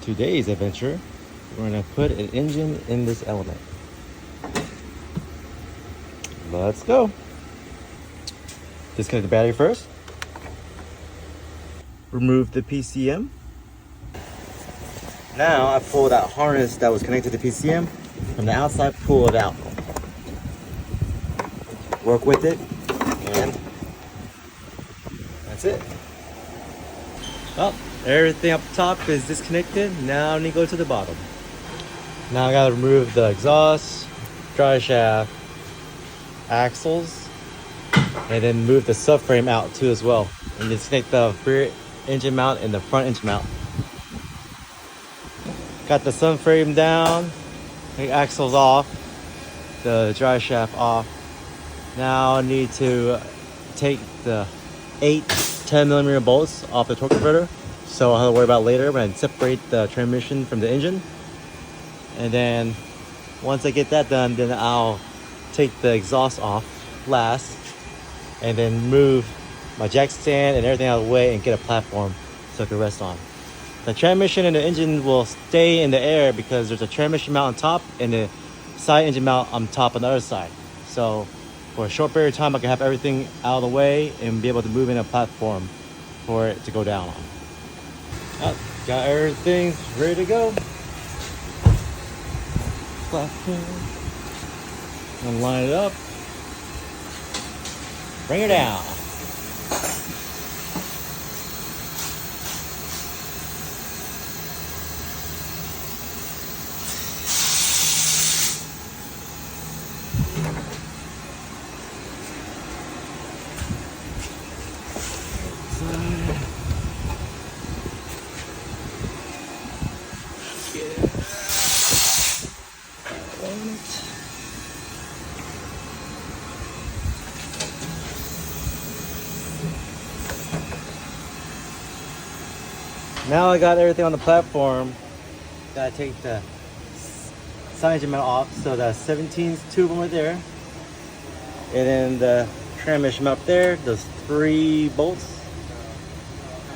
today's adventure, we're gonna put an engine in this element. Let's go. Disconnect the battery first. Remove the PCM. Now I pull that harness that was connected to the PCM from the outside, pull it out. Work with it, and that's it. Well, everything up top is disconnected. Now I need to go to the bottom. Now I gotta remove the exhaust, dry shaft, axles, and then move the subframe out too as well. And disconnect the rear engine mount and the front engine mount. Got the subframe down, the axles off, the dry shaft off. Now I need to take the 8 10mm bolts off the torque converter, so I'll have to worry about later when I separate the transmission from the engine. And then once I get that done, then I'll take the exhaust off last, and then move my jack stand and everything out of the way and get a platform so I can rest on. The transmission and the engine will stay in the air because there's a transmission mount on top and the side engine mount on top on the other side. So for a short period of time, I can have everything out of the way and be able to move in a platform for it to go down on. Got everything ready to go. Platform. And line it up. Bring it down. Now I got everything on the platform. Gotta take the side engine mount off, so the 17's two of them are there. And then the transmission up there, those 3 bolts.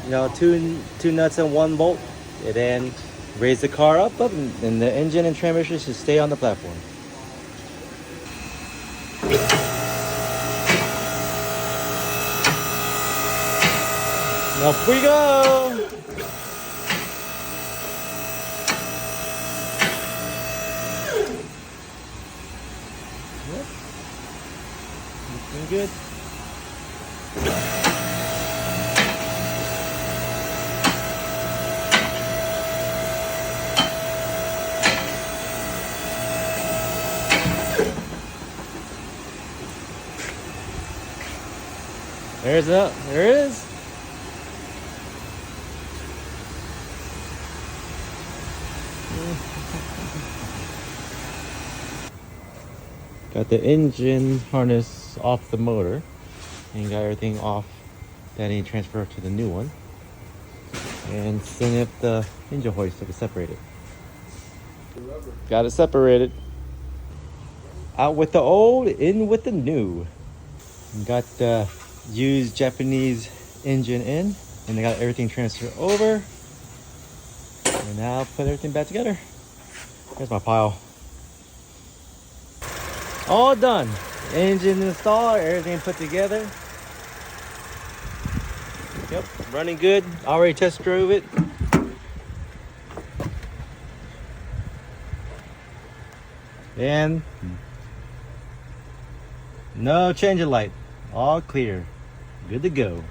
You know, two nuts and 1 bolt. And then raise the car up, and the engine and transmission should stay on the platform. Up we go! Yep. Looking good. There it is. Got the engine harness off the motor and got everything off that I need to transfer to the new one, and setting up the engine hoist so I can separate it. Got it separated. Out with the old, in with the new. Got the used Japanese engine in, and I got everything transferred over, and now I'll put everything back together. Here's my pile. All done. Engine installed, everything put together. Yep, running good. Already test drove it. And no change of light. All clear. Good to go.